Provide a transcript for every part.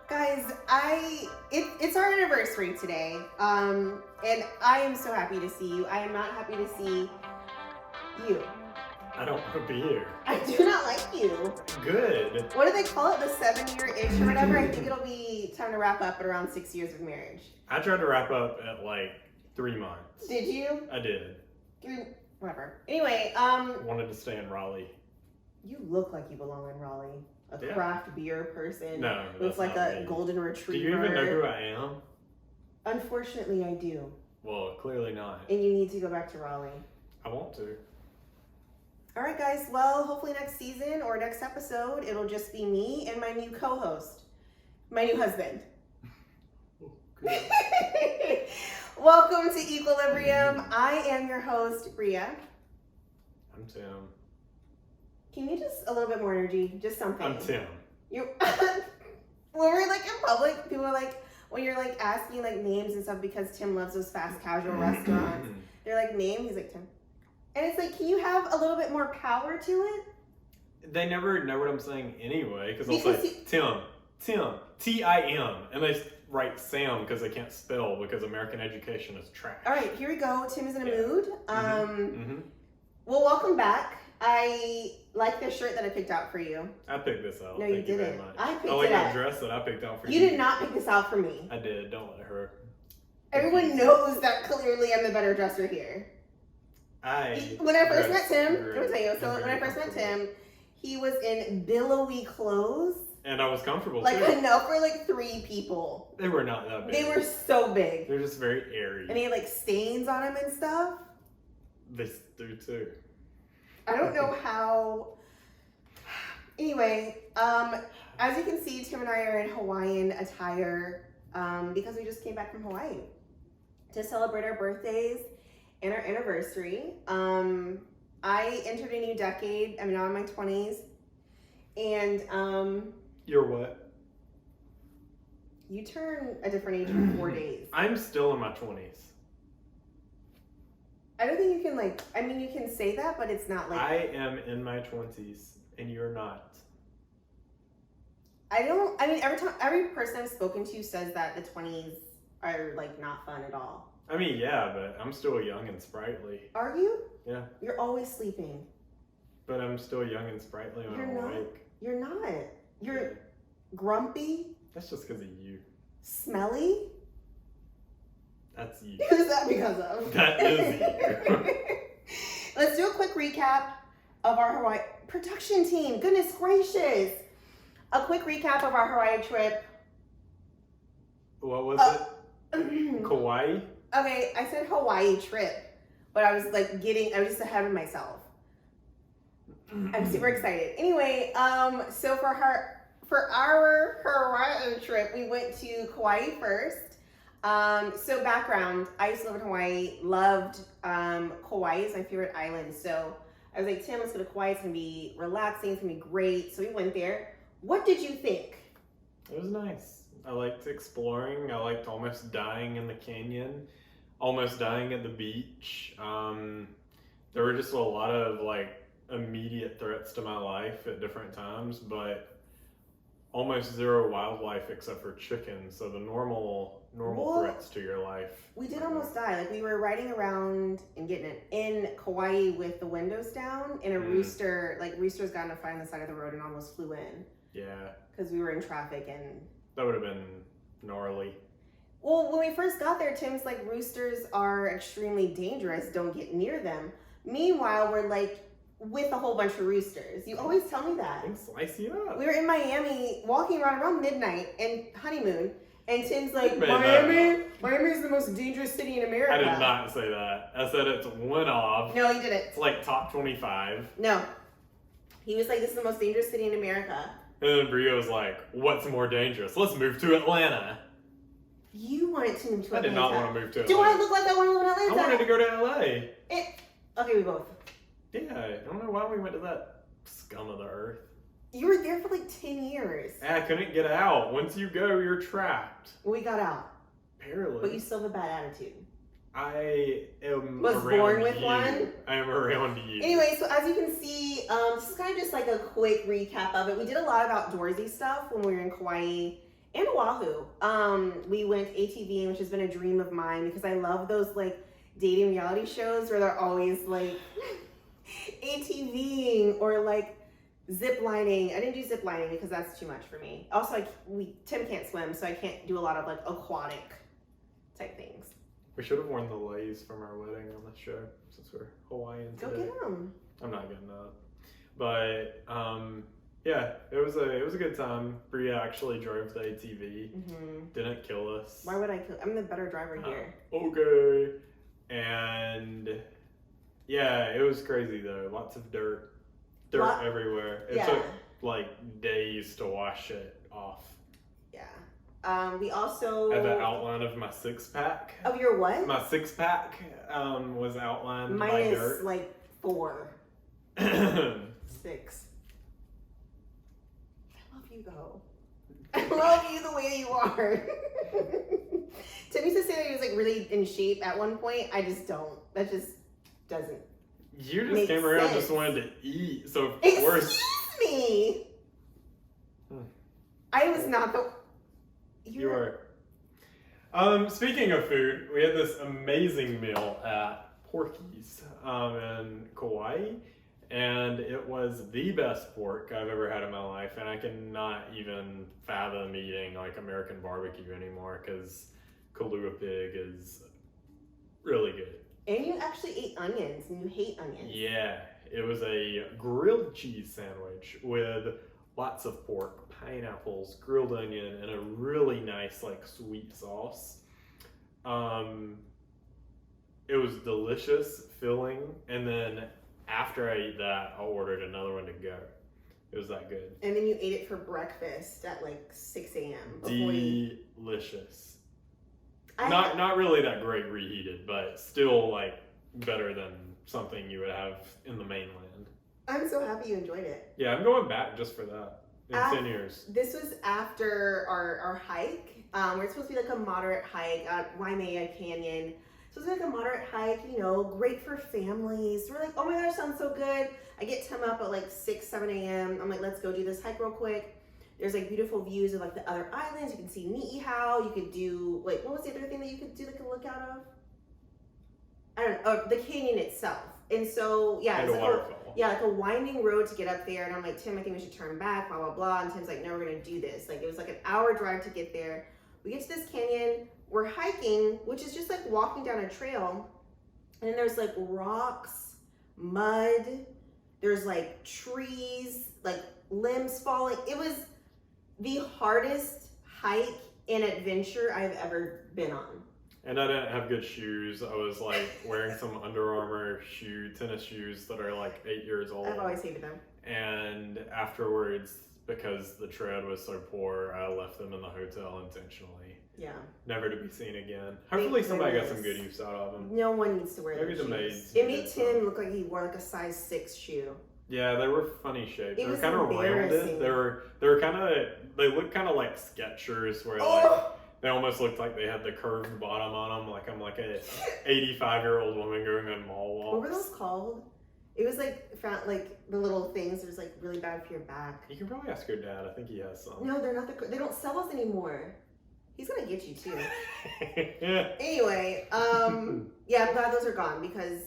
Guys, it's our anniversary today, and I am so happy to see you. I am not happy to see you. I don't want to be here. I do not like you. Good. What do they call it? The 7-year-ish or whatever? I think it'll be time to wrap up at around 6 years of marriage. I tried to wrap up at like 3 months. Did you? I did. Whatever. Anyway, Wanted to stay in Raleigh. you look like you belong in Raleigh. A Yeah. craft beer person. No, With that's like not a me. golden retriever. Do you even know who I am? Unfortunately, I do. Well, clearly not. And you need to go back to Raleigh. I want to. All right, guys. Well, hopefully next season or next episode, it'll just be me and my new co-host, my new husband. Welcome to Equilibrium. I am your host, Bria. I'm Tim. Can you just a little bit more energy? Just something. I'm Tim. You. When we're like in public, people are like, when you're like asking like names and stuff because Tim loves those fast casual restaurants. They're like, name? He's like, Tim. And it's like, can you have a little bit more power to it? They never know what I'm saying anyway, because I'll Because say Tim, T-I-M, and they write Sam because they can't spell because American education is trash. All right, here we go. Tim is in a mood. Mm-hmm. Well, welcome back. I like the shirt that I picked out for you. I picked this out. No, Thank you didn't. very much. I picked I like it that out. dress that I picked out for you. You did not pick this out for me. I did. Don't let her. Everyone knows that clearly I'm the better dresser here. When I first met Tim, let me tell you. So when I first met Tim, he was in billowy clothes. And I was comfortable Like too. enough for like 3 people. They were not that big. They were so big. They're just very airy. And he had like stains on him and stuff. They do too. I don't know how. Anyway, as you can see, Tim and I are in Hawaiian attire because we just came back from Hawaii to celebrate our birthdays and our anniversary. I entered a new decade. I'm now in my 20s. And You're what? you turn a different age in 4 days. I'm still in my 20s. I don't think you can like, I mean, you can say that, but it's not like. I am in my 20s, and you're not. I mean, every person I've spoken to says that the 20s are like not fun at all. I mean, yeah, but I'm still young and sprightly. Are you? Yeah. You're always sleeping. But I'm still young and sprightly when I'm awake. You're not. You're grumpy. That's just because of you. Smelly. That's you. Who's that because of? That is you. Let's do a quick recap of our Hawaii production team. Goodness gracious. A quick recap of our Hawaii trip. What was it? Kauai? Okay, I said Hawaii trip, but I was just ahead of myself. I'm super excited. Anyway, so for our Hawaii trip, we went to Kauai first. So background, I used to live in Hawaii, loved Kauai is my favorite island. So I was like, Tim, let's go to Kauai. It's gonna be relaxing, it's gonna be great. So we went there. What did you think? It was nice. I liked exploring. I liked almost dying in the canyon, almost dying at the beach. There were just a lot of like immediate threats to my life at different times, but almost zero wildlife except for chickens. So the normal threats to your life. We did almost die. Like we were riding around and getting it in Kauai with the windows down, and a roosters got in a fight on the side of the road and almost flew in. Yeah. Because we were in traffic and. That would have been gnarly. Well, when we first got there, Tim's like, roosters are extremely dangerous. Don't get near them. Meanwhile, we're like with a whole bunch of roosters. You always tell me that. They slice you up. We were in Miami walking around midnight and honeymoon. And Tim's like, Miami is the most dangerous city in America. I did not say that. I said it's one of. No, he didn't. It's like top 25. No. He was like, this is the most dangerous city in America. And then Bria was like, what's more dangerous? Let's move to Atlanta. You wanted to move to Atlanta. I did not want to move to Atlanta. Do I look like I want to live in Atlanta? I wanted to go to LA. Okay, we both. Yeah, I don't know why we went to that scum of the earth. You were there for like 10 years. I couldn't get out. Once you go, you're trapped. We got out. Apparently. But you still have a bad attitude. I am was around born with you. one. I am around you. Anyway, so as you can see, this is kind of just like a quick recap of it. We did a lot of outdoorsy stuff when we were in Kauai And Oahu. We went ATVing, which has been a dream of mine because I love those like dating reality shows where they're always like ATVing or like zip lining. I didn't do zip lining because that's too much for me. Also, Tim can't swim, so I can't do a lot of like aquatic type things. We should have worn the leis from our wedding on the show since we're Hawaiian today. Go get them. I'm not getting that, but yeah, it was a good time. Bria actually drove the ATV. Didn't kill us. Why would I kill? I'm the better driver here. Okay. And yeah, it was crazy though. Lots of dirt everywhere. It took like days to wash it off. Yeah. We also had the outline of my 6-pack. Of your what? My 6-pack was outlined Mine by is dirt. like 4. 6. I love you though. I love you the way you are. Tim used to say that he was like really in shape at one point. I just don't. That just doesn't. You just came around just wanted to eat, so of course. Excuse me. I was not the. You were. Speaking of food, we had this amazing meal at Porky's in Kauai, and it was the best pork I've ever had in my life, and I cannot even fathom eating like American barbecue anymore because Kahlua pig is really good. And you actually ate onions, and you hate onions. Yeah, it was a grilled cheese sandwich with lots of pork, pineapples, grilled onion, and a really nice like sweet sauce. It was delicious, filling, and then after I ate that, I ordered another one to go. It was that good. And then you ate it for breakfast at like 6 a.m. Delicious. Not really that great reheated, but still like better than something you would have in the mainland. I'm so happy you enjoyed it. Yeah, I'm going back just for that in 10 years. This was after our hike. We're supposed to be like a moderate hike at Waimea Canyon. So it's like a moderate hike, you know, great for families. We're like, oh my gosh, sounds so good. I get Tim up at like 6, 7 a.m. I'm like, let's go do this hike real quick. There's like beautiful views of like the other islands. You can see Ni'ihau. You could do like, what was the other thing that you could do like a lookout of? I don't know, the canyon itself. And so, yeah, And it's a like waterfall. like a winding road to get up there. And I'm like, Tim, I think we should turn back, blah, blah, blah. And Tim's like, no, we're going to do this. Like, it was like an hour drive to get there. We get to this canyon. We're hiking, which is just like walking down a trail. And then there's like rocks, mud. There's like trees, like limbs falling. It was the hardest hike and adventure I've ever been on. And I didn't have good shoes. I was like wearing some Under Armour tennis shoes that are like 8 years old. I've always hated them. And afterwards, because the tread was so poor, I left them in the hotel intentionally. Yeah. Never to be seen again. Hopefully somebody got some good use out of them. No one needs to wear Maybe those the shoes. maids It did made some. Tim look like he wore like a size 6 shoe. Yeah, they were funny shaped. It They were was kind of embarrassing. rounded. They were kind of. They looked kind of like Skechers, where like they almost looked like they had the curved bottom on them. Like I'm like a 85-year-old woman going on mall walks. What were those called? It was like the little things. It was like really bad for your back. You can probably ask your dad. I think he has some. No, they're not. They don't sell those anymore. He's gonna get you too. Yeah. Anyway, yeah, I'm glad those are gone because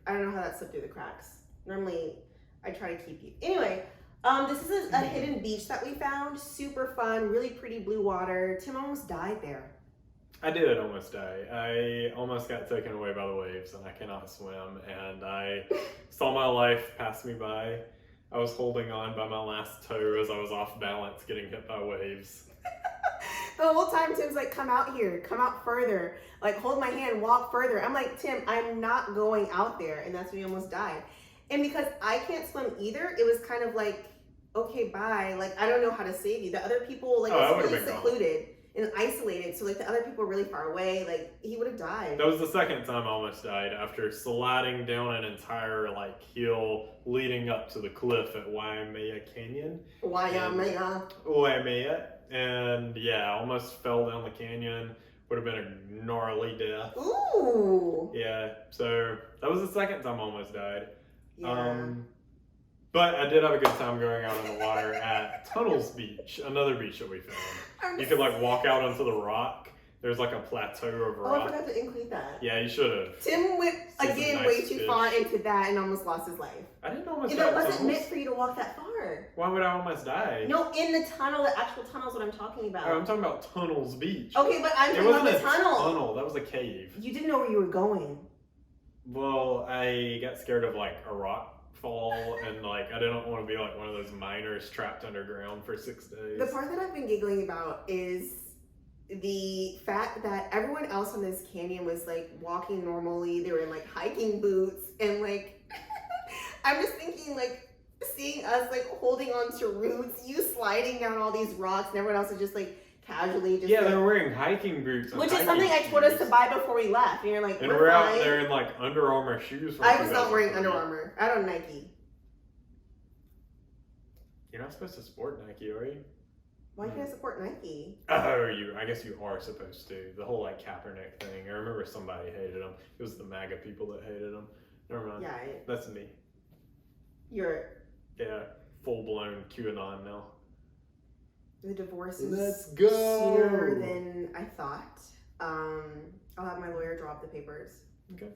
I don't know how that slipped through the cracks. Normally, I try to keep you. Anyway, this is a hidden beach that we found. Super fun, really pretty blue water. Tim almost died there. I did almost die. I almost got taken away by the waves, and I cannot swim. And I saw my life pass me by. I was holding on by my last toe as I was off balance, getting hit by waves. The whole time Tim's like, come out here, come out further. Like, hold my hand, walk further. I'm like, Tim, I'm not going out there. And that's when he almost died. And because I can't swim either, it was kind of like, okay, bye. Like, I don't know how to save you. The other people, like, it's really secluded and isolated. So, like, the other people are really far away. Like, he would have died. That was the second time I almost died after sliding down an entire, like, hill leading up to the cliff at Waimea Canyon. Waimea. And, yeah, I almost fell down the canyon. Would have been a gnarly death. Ooh. Yeah, so that was the second time I almost died. Yeah. But I did have a good time going out on the water at Tunnels Beach, another beach that we found. You could like walk out onto the rock. There's like a plateau of rock. Oh, I forgot to include that. Yeah, you should have. Tim went again way too far into that and almost lost his life. I didn't almost die. die. It wasn't meant for you to walk that far. Why would I almost die? No, in the tunnel, the actual tunnel is what I'm talking about. Oh, I'm talking about Tunnels Beach. Okay, but I'm talking about the tunnel. Tunnel. That was a cave. You didn't know where you were going. Well, I got scared of like a rock fall and like I didn't want to be like one of those miners trapped underground for 6 days. The part that I've been giggling about is the fact that everyone else on this canyon was like walking normally. They were in like hiking boots and like I'm just thinking like seeing us like holding on to roots, you sliding down all these rocks, and everyone else is just like casually just they were wearing hiking boots, which is something I told us to buy before we left, and you're like, and we're out there in like Under Armour shoes. I was not wearing Under Armour. I don't Nike. You're not supposed to sport Nike, are you? Why can't I support Nike? Oh, I guess you are supposed to. The whole like Kaepernick thing. I remember somebody hated him. It was the MAGA people that hated him. Never mind. Yeah. That's me. You're. Yeah, full blown QAnon now. The divorce is Let's go sooner than I thought. I'll have my lawyer draw up the papers. Okay.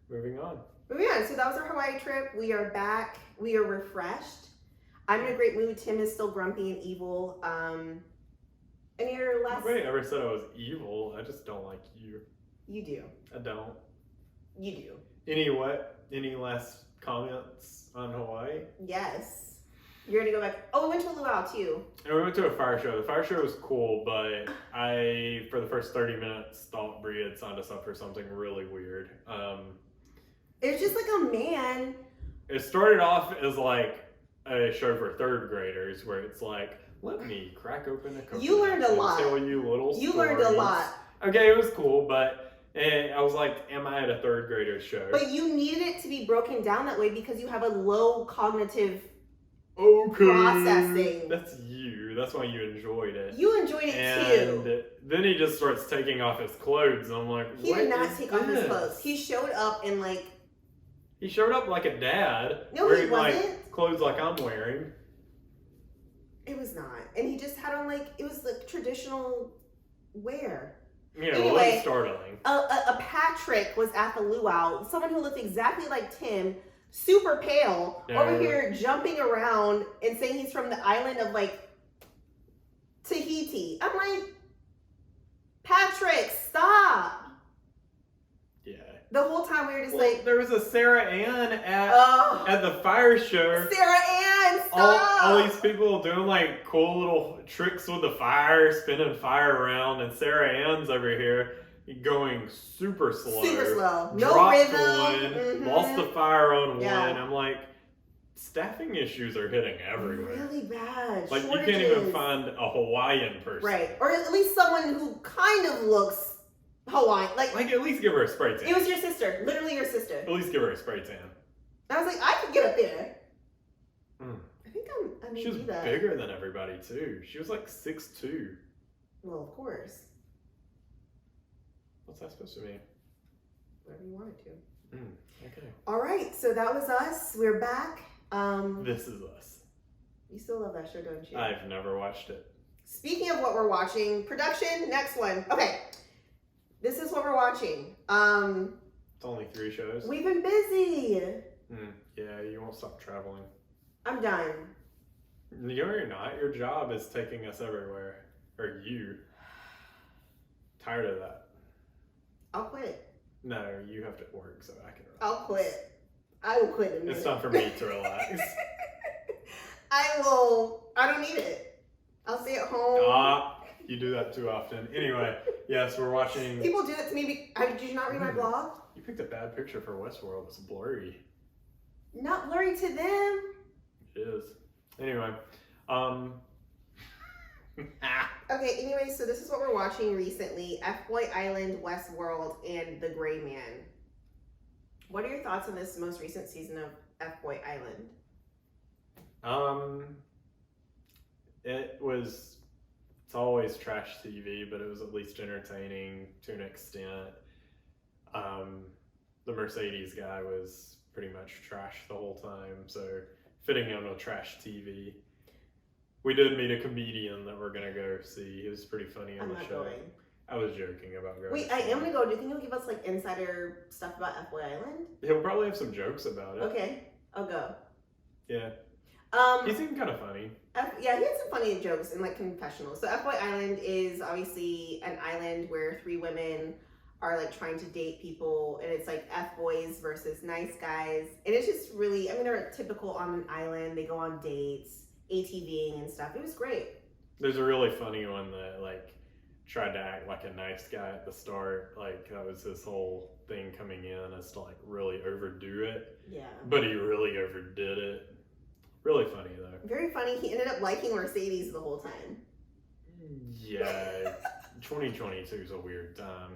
Moving on. So that was our Hawaii trip. We are back. We are refreshed. I'm in a great mood. Tim is still grumpy and evil. Any other last? Nobody ever said I was evil. I just don't like you. You do. I don't. You do. Any last comments on Hawaii? Yes. You're gonna go back. Oh, we went to a luau too. And we went to a fire show. The fire show was cool, but I, for the first 30 minutes, thought Bria had signed us up for something really weird. It was just like a man. It started off as like a show for third graders where it's like, let me crack open a coconut. You learned a lot. Tell you little You stories. learned a lot. Okay, it was cool, but I was like, am I at a third grader show? But you needed it to be broken down that way because you have a low cognitive processing. That's you. That's why you enjoyed it. You enjoyed it too. And then he just starts taking off his clothes, and I'm like, he did not take off his clothes. He showed up in like. He showed up like a dad. No, wearing, he wasn't. Like, clothes like I'm wearing. It was not. And he just had on like, it was like traditional wear. Yeah, anyway, well, it was startling. A Patrick was at the luau. Someone who looked exactly like Tim, super pale, over here jumping around and saying he's from the island of like Tahiti. I'm like, Patrick, stop. Yeah. The whole time we were just there was a Sarah Ann at the fire show. Sarah Ann, stop! All these people doing like cool little tricks with the fire, spinning fire around, and Sarah Ann's over here going super slow. Super slow. No dropped rhythm. One, lost the fire on one. I'm like, staffing issues are hitting everywhere. Really bad. Like Shortages. you can't even find a Hawaiian person. Right. Or at least someone who kind of looks Hawaiian. Like at least give her a spray tan. It was your sister. Literally your sister. At least give her a spray tan. I was like, I could get up there. I think I may She was do that. bigger than everybody too. She was like 6'2". Well, of course. What's that supposed to mean? Whatever you want it to. Okay. All right, so that was us. We're back. This is us. You still love that show, don't you? I've never watched it. Speaking of what we're watching, production, next one. Okay. This is what we're watching. It's only 3 shows. We've been busy. Yeah, you won't stop traveling. I'm done. You're not. Your job is taking us everywhere. Or you. Tired of that. I'll quit. No, you have to work, so I can relax. I'll quit. I will quit in a minute. It's time for me to relax. I don't need it. I'll stay at home. You do that too often. Anyway, yes, we're watching. People do that to me. Did you not read my blog? You picked a bad picture for Westworld. It's blurry. Not blurry to them. It is. Anyway, Okay, anyway, so this is what we're watching recently. F-Boy Island, Westworld, and The Gray Man. What are your thoughts on this most recent season of F-Boy Island? It's always trash TV, but it was at least entertaining to an extent. The Mercedes guy was pretty much trash the whole time. So fitting in with trash TV. We did meet a comedian that we're gonna go see. He was pretty funny on I'm the not show. going. I was joking about going. Wait, I am gonna go. Do you think he'll give us like insider stuff about FY Island? He'll probably have some jokes about it. Okay, I'll go. Yeah. He seemed kind of funny. Yeah, he had some funny jokes and like confessionals. So FY Island is obviously an island where 3 women are like trying to date people, and it's like F boys versus nice guys, and it's just really, I mean, they're typical on an island. They go on dates, ATVing and stuff. It was great. There's a really funny one that like tried to act like a nice guy at the start. Like that was his whole thing coming in, is to like really overdo it. Yeah. But he really overdid it. Really funny though. Very funny. He ended up liking Mercedes the whole time. Yeah. 2022 is a weird time.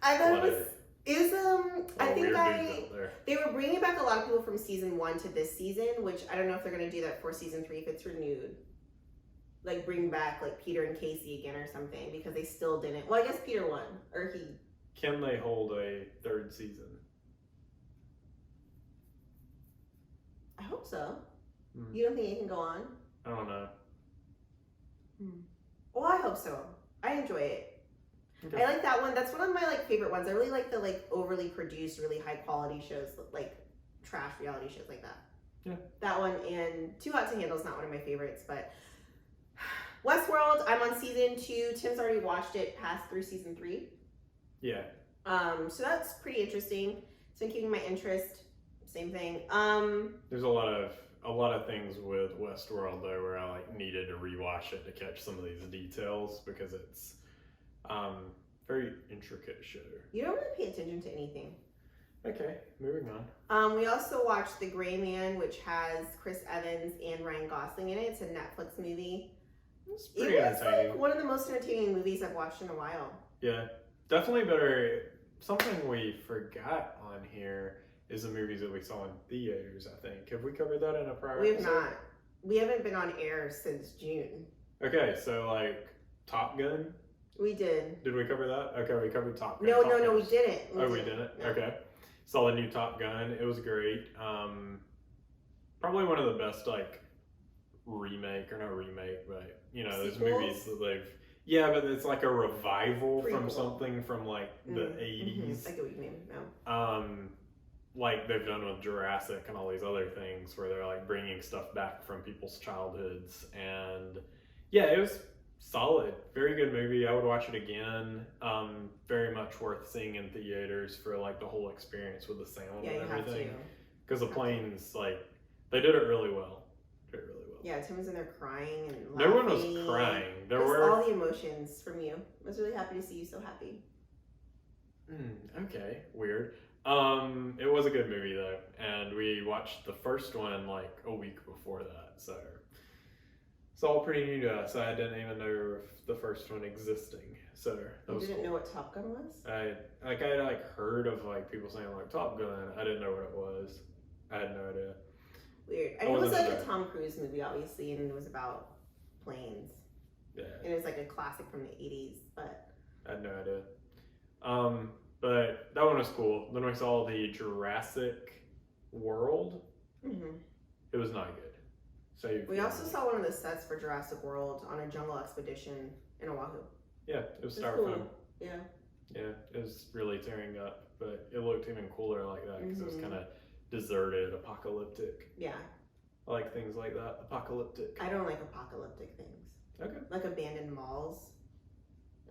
I thought What it was I think weird dudes out there. they were bringing back a lot of people from season 1 to this season, which I don't know if they're gonna do that for season 3 if it's renewed. Like bring back like Peter and Casey again or something, because they still didn't. Well, I guess Peter won, or he. Can they hold a 3rd season? I hope so. You don't think it can go on? I don't know. Well, I hope so. I enjoy it. Okay. I like that one. That's one of my like favorite ones. I really like the like overly produced, really high quality shows, like trash reality shows like that. Yeah. That one, and Too Hot to Handle is not one of my favorites, but Westworld, I'm on season 2. Tim's already watched it past through season 3. Yeah. So that's pretty interesting. It's been keeping my interest. Same thing. There's a lot of things with Westworld though where I like needed to rewatch it to catch some of these details, because it's very intricate show. You don't really pay attention to anything. Okay, moving on. We also watched The Gray Man, which has Chris Evans and Ryan Gosling in it. It's a Netflix movie. It's pretty It was entertaining. like one of the most entertaining movies I've watched in a while. Yeah, definitely better. Something we forgot on here is the movies that we saw in theaters, I think. Have we covered that in a prior We have episode? not. We haven't been on air since June. Okay, so like Top Gun. We did. Did we cover that? Okay, we covered Top Gun. No, Top we Gun's- didn't. We didn't? No. Okay. Saw the new Top Gun. It was great. Probably one of the best, like, remake, or not remake, but, you know, those Sequels? movies that they've... Yeah, but it's like a revival from Prequel. something from, like, the 80s. I get what you mean. No. Like they've done with Jurassic and all these other things, where they're, like, bringing stuff back from people's childhoods. And, yeah, it was solid. Very good movie. I would watch it again. Very much worth seeing in theaters for like the whole experience with the sound Yeah, and you have to. everything. Because the planes, like, they did it really well. Did it really well. Yeah, Tim was in there crying and laughing. No one was crying. There Just were all the emotions from you. I was really happy to see you so happy. Okay, weird. It was a good movie though, and we watched the first one like a week before that, so it's all pretty new to us. I didn't even know if the first one existing, so that You was didn't cool. know what Top Gun was? I had heard of like people saying like Top Gun. I didn't know what it was. I had no idea. Weird. I I know it was wasn't like a aware. Tom Cruise movie, obviously, and it was about planes. Yeah, And it was like a classic from the 80s, but I had no idea. But that one was cool. Then we saw the Jurassic World. It was not good. So we also saw one of the sets for Jurassic World on a jungle expedition in Oahu. Yeah, it was It's styrofoam. cool. Yeah. Yeah, it was really tearing up, but it looked even cooler like that because it was Mhm. kind of deserted, apocalyptic. Yeah. I like things like that, apocalyptic. I don't like apocalyptic things. Okay. Like abandoned malls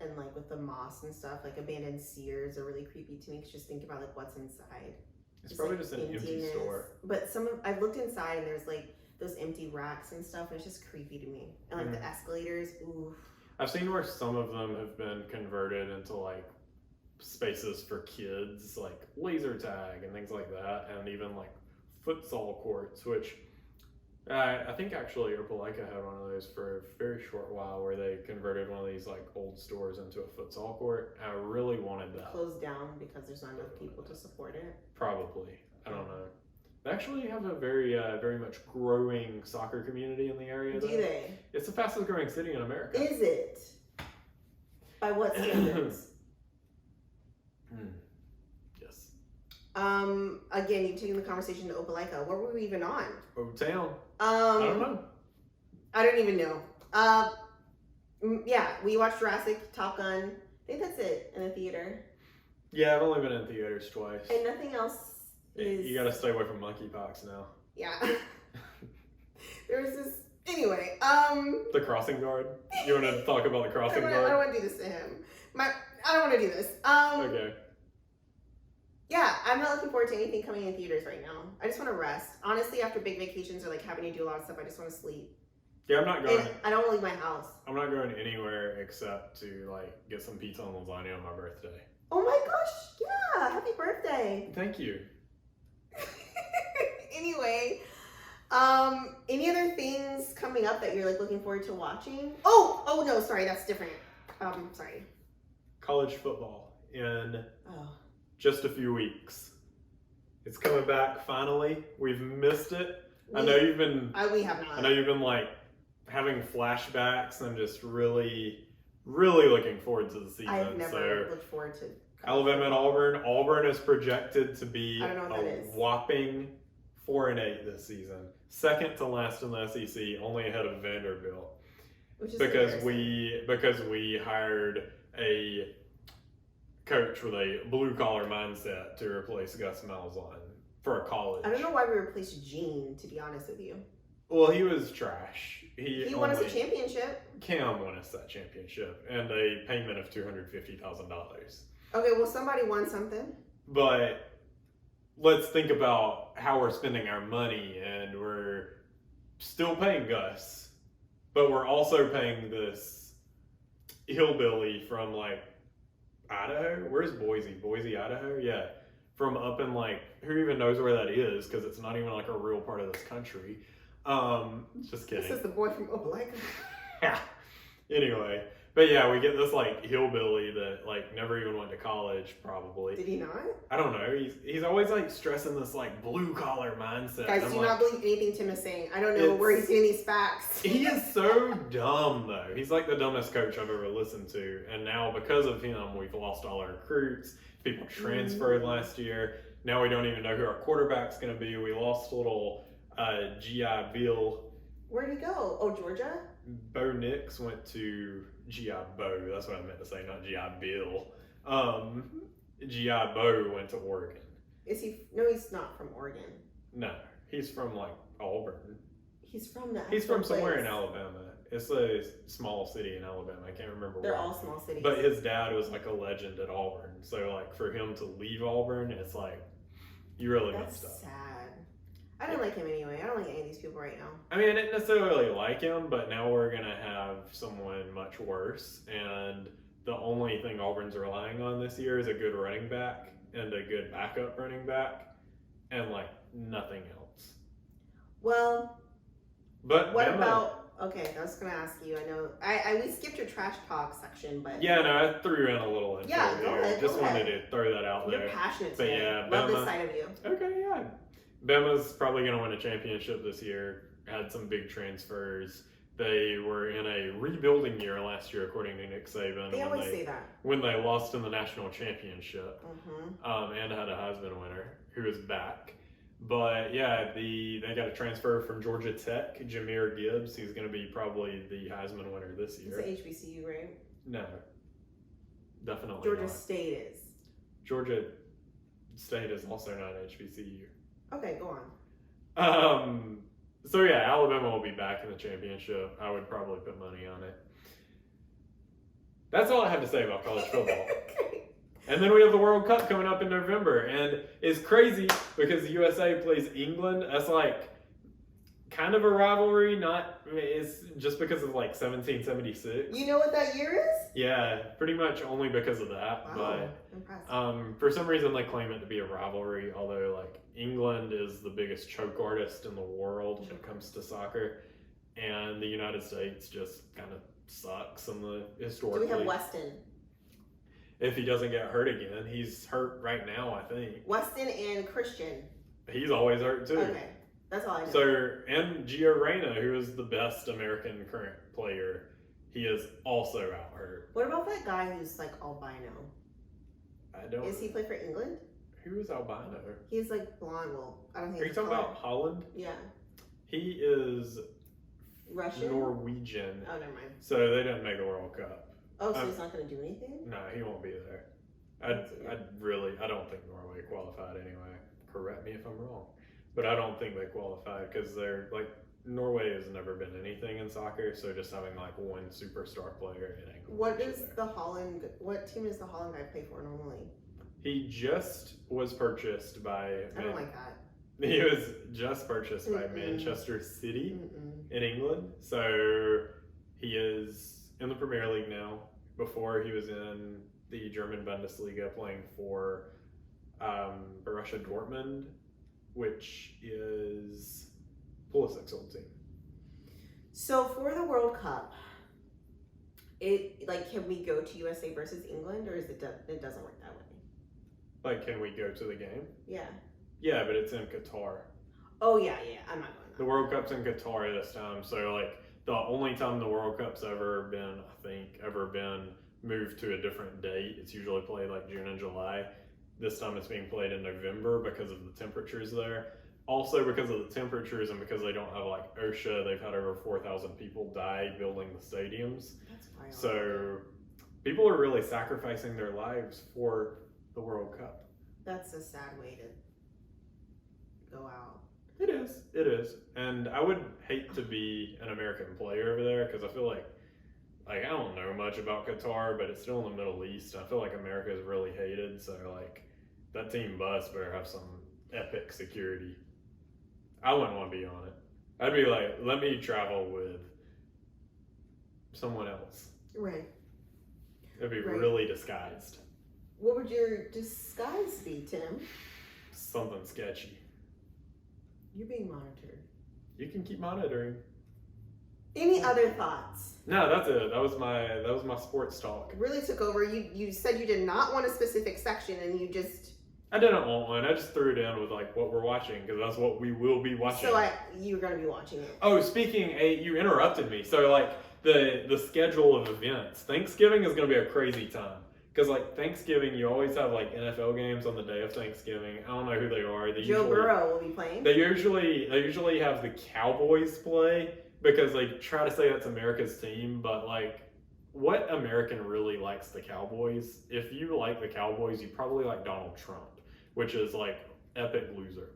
and like with the moss and stuff, like abandoned Sears are really creepy to me, because just think about like what's inside. It's probably like just an empty emptiness. store. But I've looked inside and there's like those empty racks and stuff, and it's just creepy to me. And like the escalators, ooh. I've seen where some of them have been converted into like spaces for kids, like laser tag and things like that, and even like futsal courts, which I think actually Opelika had one of those for a very short while, where they converted one of these like old stores into a futsal court. I really wanted that. Closed down because there's not enough people to support it. Probably. I don't know. They actually have a very much growing soccer community in the area. Do though. they? It's the fastest growing city in America. Is it? By what standards? Yes. Again, you've taken the conversation to Opelika. What were we even on? O-Town. I don't know. I don't even know. Yeah, we watched Jurassic, Top Gun. I think that's it in the theater. Yeah, I've only been in theaters twice. And nothing else is... You gotta stay away from monkeypox now. Yeah. There was this... Anyway, The crossing guard? You want to talk about the crossing guard? I don't want to do this to him. I don't want to do this. Okay. Yeah, I'm not looking forward to anything coming in theaters right now. I just want to rest. Honestly, after big vacations or like having to do a lot of stuff, I just want to sleep. Yeah, I'm not going. And I don't want to leave my house. I'm not going anywhere except to like get some pizza and lasagna on my birthday. Oh my gosh! Yeah, happy birthday. Thank you. Anyway, any other things coming up that you're like looking forward to watching? Oh no, sorry, that's different. Sorry. College football in Oh. just a few weeks. It's coming back finally. We've missed it. We have not. I know you've been like having flashbacks. I'm just really looking forward to the season. I've never looked forward to Alabama and Auburn. Auburn is projected to be I don't know what that is. whopping 4-8 this season. Second to last in the SEC, only ahead of Vanderbilt. Which is because we hired a coach with a blue collar mindset to replace Gus Malzahn for a college. I don't know why we replaced Gene, to be honest with you. Well, he was trash. He won us a championship. Cam won us that championship and a payment of $250,000. Okay, well, somebody won something. But let's think about how we're spending our money, and we're still paying Gus, but we're also paying this hillbilly from like Idaho. Where's Boise? Boise, Idaho? Yeah. From up in like, who even knows where that is, because it's not even like a real part of this country. Just kidding. This is the boy from Opelika. Yeah. Anyway, but yeah, we get this like hillbilly that like never even went to college, probably. Did he not? I don't know. He's always like stressing this like blue collar mindset. Guys, do not believe anything Tim is saying. I don't know where he's getting these facts. He is so dumb though. He's like the dumbest coach I've ever listened to, and now because of him, we've lost all our recruits. People transferred last year. Now we don't even know who our quarterback's going to be. We lost little G.I. Bill. Where'd he go? Oh, Georgia? Bo Nix went to G.I. Bo. That's what I meant to say, not G.I. Bill. G.I. Bo went to Oregon. Is he? No, he's not from Oregon. No, he's from like Auburn. He's from the. He's from somewhere in Alabama. It's a small city in Alabama. I can't remember They're where. all small cities. But his dad was like a legend at Auburn. So like for him to leave Auburn, it's like you really messed up. That's sad. I don't like him anyway. I don't like any of these people right now. I mean, I didn't necessarily like him, but now we're gonna have someone much worse. And the only thing Auburn's relying on this year is a good running back and a good backup running back, and like nothing else. Well, but what Bama, about? Okay, I was gonna ask you. I know we skipped your trash talk section, but yeah, no, I threw in a little intro there. ahead. Just wanted to throw that out there. You're passionate But today. yeah, Love Bama- this side of you. Okay, yeah. Bama's probably going to win a championship this year. Had some big transfers. They were in a rebuilding year last year, according to Nick Saban. They always say that. When they lost in the national championship, Mm-hmm. and had a Heisman winner who is back. But yeah, they got a transfer from Georgia Tech, Jahmyr Gibbs. He's going to be probably the Heisman winner this year. It's an HBCU, right? No, definitely Georgia not. State is. Georgia State is also not an HBCU. Okay, go on. So yeah, Alabama will be back in the championship. I would probably put money on it. That's all I have to say about college football. Okay. And then we have the World Cup coming up in November, and it's crazy because the USA plays England. That's like kind of a rivalry. It's just because of like 1776. You know what that year is? Yeah, pretty much only because of that. Wow, impressive. But for some reason they claim it to be a rivalry, although like England is the biggest choke artist in the world when it comes to soccer, and the United States just kind of sucks in the historically. Do we have Weston? If he doesn't get hurt again, he's hurt right now, I think. Weston and Christian. He's always hurt too. Okay, that's all I know. So, and Gio Reyna, who is the best American current player, he is also out hurt. What about that guy who's like albino? I don't. Is he play for England? Who is albino? He's like blonde. Well, I don't think. Are you talking about Holland? Yeah. He is Russian. Norwegian. Oh, never mind. So they didn't make the World Cup. Oh, so he's not going to do anything? No, he won't be there. I don't think Norway qualified anyway. Correct me if I'm wrong, but I don't think they qualified because they're like Norway has never been anything in soccer. So just having like one superstar player, it ain't. What team does the Holland guy play for normally? He just was purchased by. I don't like that. He was just purchased by Manchester City in England. So he is in the Premier League now. Before he was in the German Bundesliga playing for Borussia Dortmund, which is Pulisic's old team. So for the World Cup, can we go to USA versus England, or it doesn't work that way? Like, can we go to the game? Yeah. Yeah, but it's in Qatar. Oh yeah, I'm not going. The World Cup's in Qatar this time, so like the only time the World Cup's ever been moved to a different date. It's usually played like June and July. This time it's being played in November because of the temperatures there. Also because of the temperatures and because they don't have like OSHA, they've had over 4,000 people die building the stadiums. That's wild. So people are really sacrificing their lives for the World Cup. That's a sad way to go out. It is. And I would hate to be an American player over there because I feel like I don't know much about Qatar, but it's still in the Middle East. I feel like America is really hated, so like that team bus better have some epic security. I wouldn't want to be on it. I'd be like, let me travel with someone else. Right. It'd be really disguised. What would your disguise be, Tim? Something sketchy. You're being monitored. You can keep monitoring. Any other thoughts? No, that's it. That was my sports talk. Really took over. You said you did not want a specific section, and you just. I didn't want one. I just threw it in with like what we're watching because that's what we will be watching. So you're gonna be watching it. Oh, you interrupted me. So like the schedule of events. Thanksgiving is gonna be a crazy time because like Thanksgiving, you always have like NFL games on the day of Thanksgiving. I don't know who they are. Joe Burrow will be playing. They usually have the Cowboys play because they try to say that's America's team, but like. What American really likes the Cowboys? If you like the Cowboys, you probably like Donald Trump, which is like epic loser.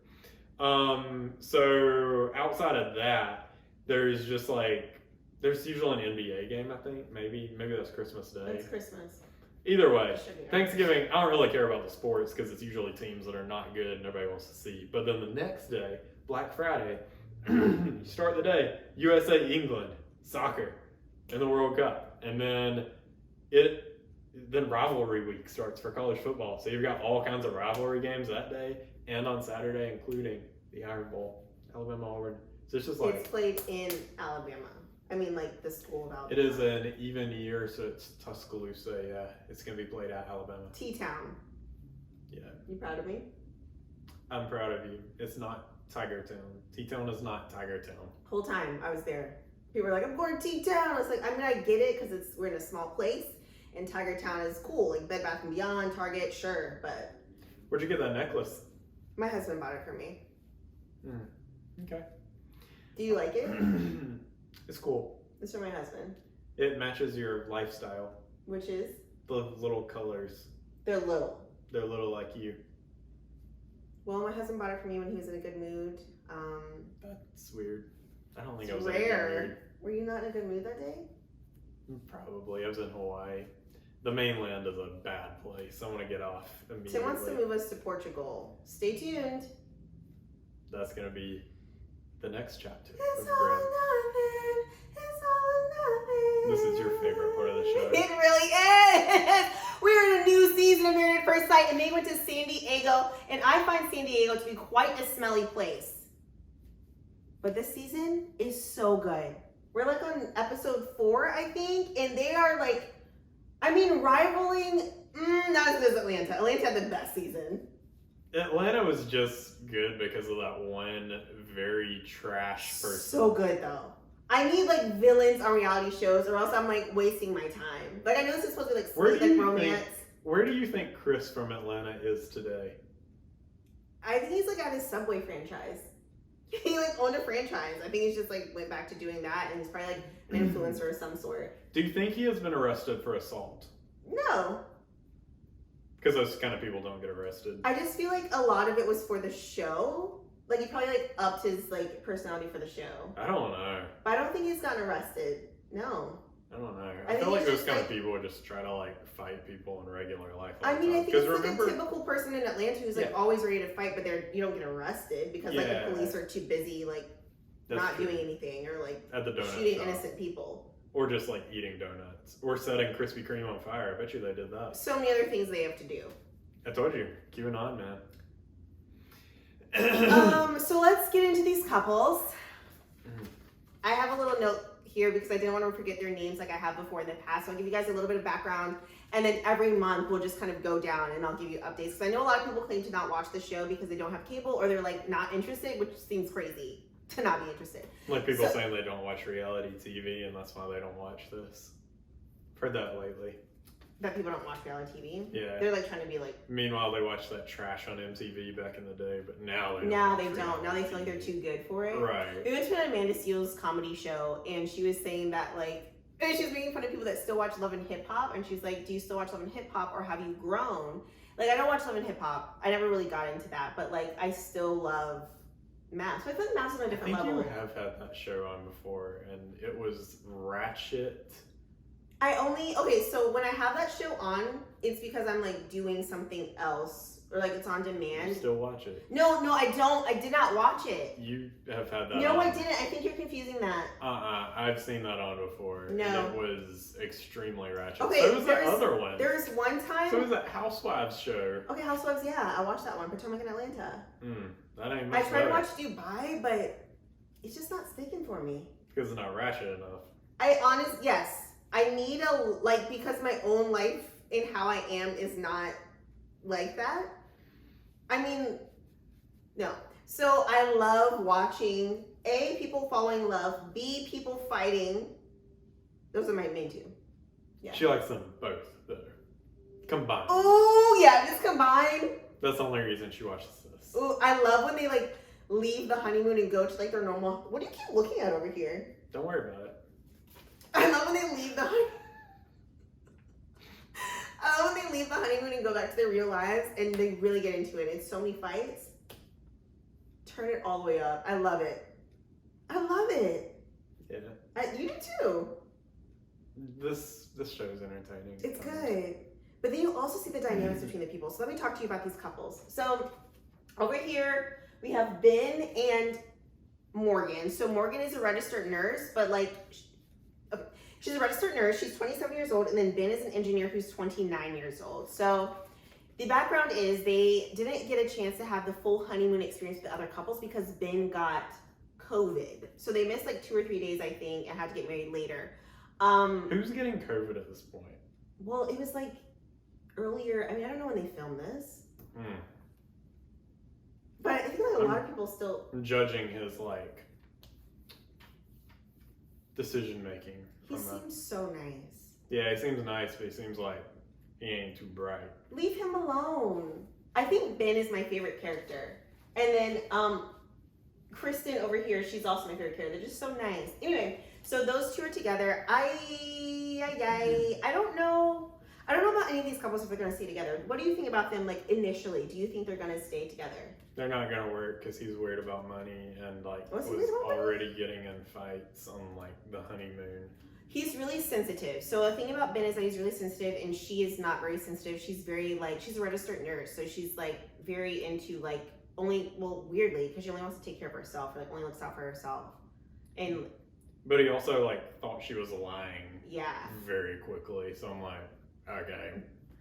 So outside of that, there's usually an NBA game, I think. Maybe that's Christmas Day. That's Christmas. Either way, Thanksgiving, I don't really care about the sports because it's usually teams that are not good nobody wants to see. But then the next day, Black Friday, you start the day, USA, England, soccer, in the World Cup. And then rivalry week starts for college football. So you've got all kinds of rivalry games that day and on Saturday, including the Iron Bowl, Alabama Auburn. So it's just like it's played in Alabama. I mean, like the school of Alabama. It is an even year, so it's Tuscaloosa. Yeah, it's gonna be played at Alabama. T-Town. Yeah. You proud of me? I'm proud of you. It's not Tiger Town. T-Town is not Tiger Town. Whole time I was there. People were like, I'm going to T-Town. I was like, I mean, I get it because we're in a small place and Tiger Town is cool. Like Bed Bath & Beyond, Target, sure, but. Where'd you get that necklace? My husband bought it for me. Okay. Do you like it? It's cool. It's for my husband. It matches your lifestyle. Which is? The little colors. They're little. They're little like you. Well, my husband bought it for me when he was in a good mood. That's weird. I don't think I was rare. in a good mood. Were you not in a good mood that day? Probably. I was in Hawaii. The mainland is a bad place. I want to get off immediately. Tim wants to move us to Portugal. Stay tuned. That's going to be the next chapter. It's all or nothing. It's all or nothing. This is your favorite part of the show. It really is. We're in a new season of Married at First Sight, and they went to San Diego, and I find San Diego to be quite a smelly place. But this season is so good. We're like on episode 4, I think, and they are like, rivaling, not as good as Atlanta. Atlanta had the best season. Atlanta was just good because of that one very trash person. So good, though. I need, like, villains on reality shows, or else I'm, like, wasting my time. Like, I know this is supposed to be, like, sweet, like, romance. Where do you think Chris from Atlanta is today? I think he's like at his Subway franchise. He like owned a franchise. I think he's just like went back to doing that, and he's probably like an influencer of some sort. Do you think he has been arrested for assault? No. Because those kind of people don't get arrested. I just feel like a lot of it was for the show. Like he probably like upped his like personality for the show. I don't know. But I don't think he's gotten arrested. No. I don't know. I I think feel like it's those just, kind like- of people would just try to like fight people in regular life. I mean, I think it's remember, like a typical person in Atlanta who's like Yeah. always ready to fight, but you don't get arrested because like Yeah. the police are too busy like That's not true. doing anything or like At the donut shooting shop. innocent people. Or just like eating donuts. Or setting Krispy Kreme on fire. I bet you they did that. So many other things they have to do. I told you. QAnon, man. So let's get into these couples. Mhm. I have a little note here because I didn't want to forget their names like I have before in the past. So I'll give you guys a little bit of background, and then every month we'll just kind of go down and I'll give you updates. Because I know a lot of people claim to not watch the show because they don't have cable or they're like not interested, which seems crazy to not be interested. Like people saying they don't watch reality TV and that's why they don't watch this. I've heard that lately. That people don't watch reality TV. Yeah. They're like trying to be like. Meanwhile, they watched that trash on MTV back in the day, but now they don't. Now watch they don't. reality Now they feel like they're TV. too good for it. Right. We went to an Amanda Seales comedy show, and she was saying that like, and she was making fun of people that still watch Love and Hip Hop, and she's like, "Do you still watch Love and Hip Hop, or have you grown?" Like, I don't watch Love and Hip Hop. I never really got into that, but like, I still love Maps. So I feel like Maps is on a I different think level. you have had that show on before, and it was ratchet. So when I have that show on, it's because I'm like doing something else, or like it's on You demand. still watch it. No, I don't. I did not watch it. You have had that No, on. I didn't. I think you're confusing that. I've seen that on before. No. And it was extremely ratchet. Okay, So was that there's- other one. There's one time. So was that Housewives show. Okay, Housewives, yeah, I watched that one, Potomac in Atlanta. That ain't I much tried to better. watch Dubai, but it's just not sticking for me. Because it's not ratchet enough. Yes, I need because my own life and how I am is not like that. I mean, no. So I love watching A, people falling in love, B, people fighting. Those are my main two. Yeah. She likes them both, though. Combined. Oh, yeah, just combined. That's the only reason she watches this. Ooh, I love when they like leave the honeymoon and go to like their normal. What do you keep looking at over here? Don't worry about it. I love when they leave the honeymoon. I love when they leave the honeymoon and go back to their real lives and they really get into it. It's so many fights. Turn it all the way up. I love it. I love it. Yeah. You do too. This show is entertaining. It's good. But then you also see the dynamics between the people. So let me talk to you about these couples. So over here we have Ben and Morgan. So Morgan is a registered nurse, but she's a registered nurse. She's 27 years old, and then Ben is an engineer who's 29 years old. So the background is they didn't get a chance to have the full honeymoon experience with the other couples because Ben got COVID. So they missed like 2 or 3 days, I think, and had to get married later. Who's getting COVID at this point? Well, it was like earlier. I mean, I don't know when they filmed this. But I think like a lot of people still. I'm judging his decision making. He seems so nice. Yeah, he seems nice, but he seems like he ain't too bright. Leave him alone. I think Ben is my favorite character, and then Kristen over here, she's also my favorite character. They're just so nice. Anyway, so those two are together. I don't know. I don't know about any of these couples if they're gonna stay together. What do you think about them? Like initially, do you think they're gonna stay together? They're not gonna work because he's worried about money and Was was he worried about money? already getting in fights on the honeymoon. He's really sensitive. So the thing about Ben is that he's really sensitive, and she is not very sensitive. She's very she's a registered nurse, so she's very into weirdly because she only wants to take care of herself, only looks out for herself, and. But he also thought she was lying. Yeah. Very quickly, so I'm like, okay.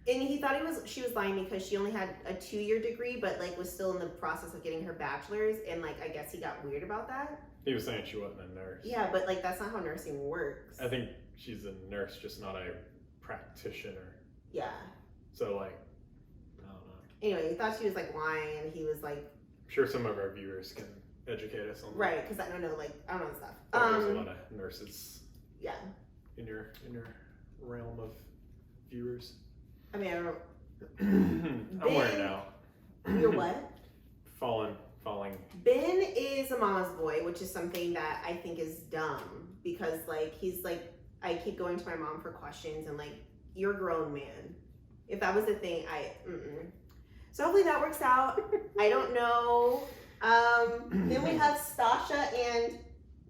And he thought she was lying because she only had a 2-year degree, but was still in the process of getting her bachelor's, and I guess he got weird about that. He was saying she wasn't a nurse. Yeah, but that's not how nursing works. I think she's a nurse, just not a practitioner. Yeah. So I don't know. Anyway, he thought she was lying, and he was I'm sure some of our viewers can educate us on that. right, because I don't know I don't know the stuff. There's a lot of nurses. Yeah. In your realm of viewers. I mean, I don't know. I'm wearing out. You're what? falling. Ben is a mama's boy, which is something that I think is dumb because like he's like I keep going to my mom for questions and like you're a grown man. If that was the thing, So hopefully that works out. I don't know. Then we have Stasha and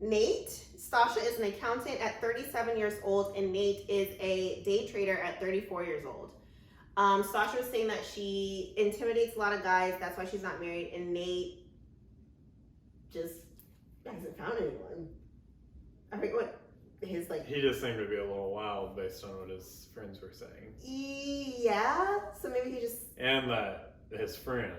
Nate. Stasha is an accountant at 37 years old, and Nate is a day trader at 34 years old. Stasha was saying that she intimidates a lot of guys. That's why she's not married. And Nate just hasn't found anyone. I forget what his like. He just seemed to be a little wild based on what his friends were saying. Yeah. So maybe he just. And that his friend.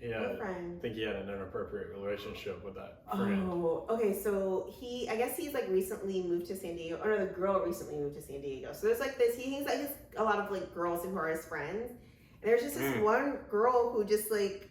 What friend? I think he had an inappropriate relationship with that friend. Oh, okay. So I guess he's like recently moved to San Diego. Or no, the girl recently moved to San Diego. So there's like this. He hangs like a lot of like girls who are his friends. And there's just this one girl who just like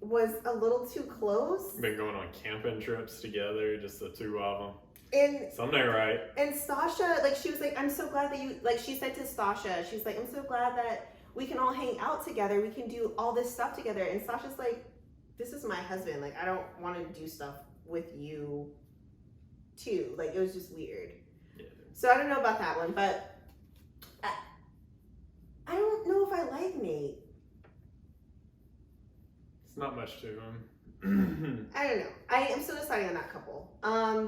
was a little too close. Been going on camping trips together, just the two of them. And someday, right? And Stasha, like she was like, I'm so glad that you like. She said to Stasha, she's like, I'm so glad that we can all hang out together. We can do all this stuff together. And Sasha's like, this is my husband. Like, I don't want to do stuff with you too. Like, it was just weird. Yeah. So I don't know about that one, but I don't know if I like Nate. It's not much to him. I don't know. I am still deciding on that couple.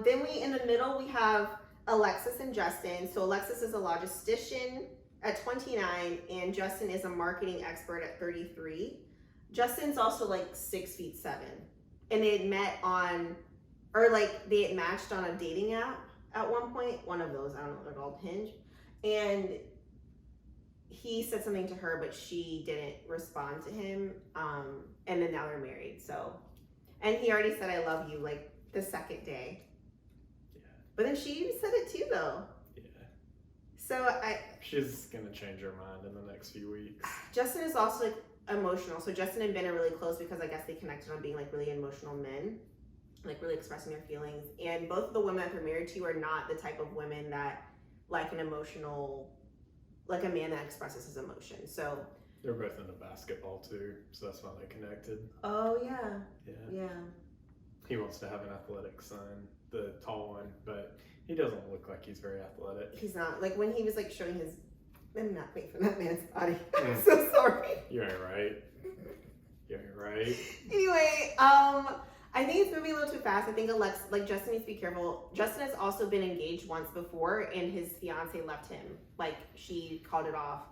Then in the middle, we have Alexis and Justin. So Alexis is a logistician at 29, and Justin is a marketing expert at 33. Justin's also like 6'7", and they had met they had matched on a dating app at one point. One of those, I don't know what they're called, Hinge. And he said something to her, but she didn't respond to him. And then now they're married. So, and he already said I love you like the second day. Yeah. But then she said it too, though. So she's gonna change her mind in the next few weeks. Justin is also like emotional. So Justin and Ben are really close because I guess they connected on being like really emotional men, like really expressing their feelings. And both of the women that they're married to are not the type of women that like an emotional, like a man that expresses his emotion. So they're both into basketball too, so that's why they connected. Oh yeah. Yeah. He wants to have an athletic son, the tall one, but he doesn't look like he's very athletic. He's not. Like when he was like showing his, I'm not making fun of that man's body. I'm so sorry. You ain't right. Anyway, I think it's moving a little too fast. I think Justin needs to be careful. Justin has also been engaged once before, and his fiance left him. Like she called it off,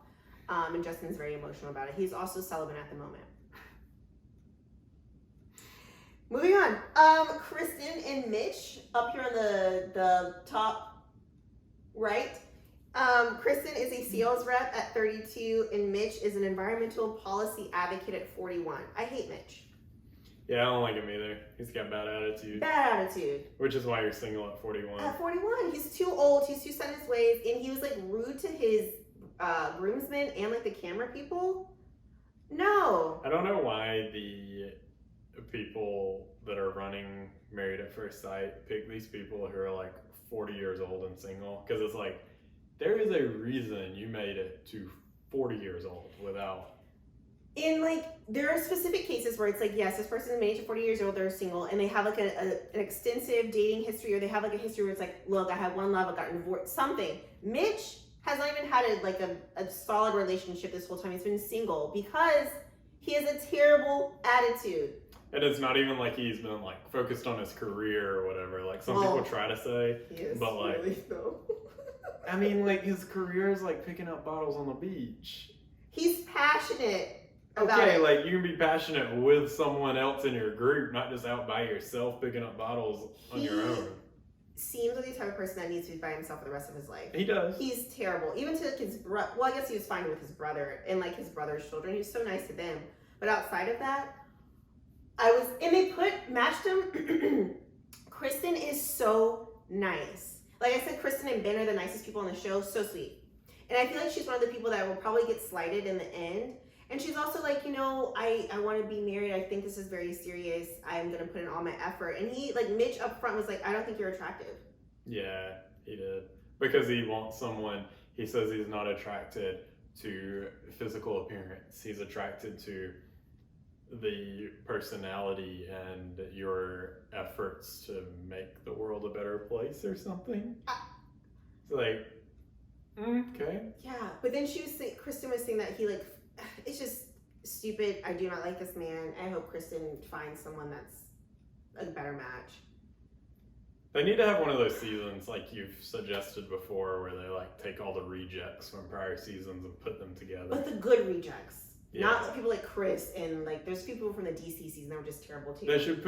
and Justin's very emotional about it. He's also celibate at the moment. Moving on, Kristen and Mitch up here on the top right. Kristen is a sales rep at 32, and Mitch is an environmental policy advocate at 41. I hate Mitch. Yeah, I don't like him either. He's got bad attitude. Bad attitude. Which is why you're single at 41. At 41, he's too old. He's too set in his ways, and he was like rude to his groomsmen and like the camera people. No. I don't know why the people that are running Married at First Sight pick these people who are like 40 years old and single, because it's like there is a reason you made it to 40 years old without. In like there are specific cases where it's like, yes, this person is made to 40 years old, they're single, and they have like an extensive dating history, or they have like a history where it's like, look, I had one love, I got divorced, something. Mitch has not even had a solid relationship this whole time. He's been single because he has a terrible attitude. And it's not even like he's been like focused on his career or whatever. Like some people try to say, but like, really though. I mean, like his career is like picking up bottles on the beach. He's passionate about it. Like you can be passionate with someone else in your group, not just out by yourself picking up bottles on your own. Seems like the type of person that needs to be by himself for the rest of his life. He does. He's terrible. Even to his brother. Well, I guess he was fine with his brother and like his brother's children. He was so nice to them. But outside of that, and they matched him. Kristen is so nice. Like I said, Kristen and Ben are the nicest people on the show. So sweet. And I feel like she's one of the people that will probably get slighted in the end. And she's also like, I want to be married. I think this is very serious. I'm going to put in all my effort. And Mitch up front was like, I don't think you're attractive. Yeah, he did. Because he wants someone, he says he's not attracted to physical appearance. He's attracted to the personality and your efforts to make the world a better place or something. It's like, okay. Yeah, but then Kristen was saying that he like, it's just stupid. I do not like this man. I hope Kristen finds someone that's a better match. They need to have one of those seasons like you've suggested before where they like take all the rejects from prior seasons and put them together. But the good rejects. Yeah. Not people like Chris and like there's people from the DC season that were just terrible too. They should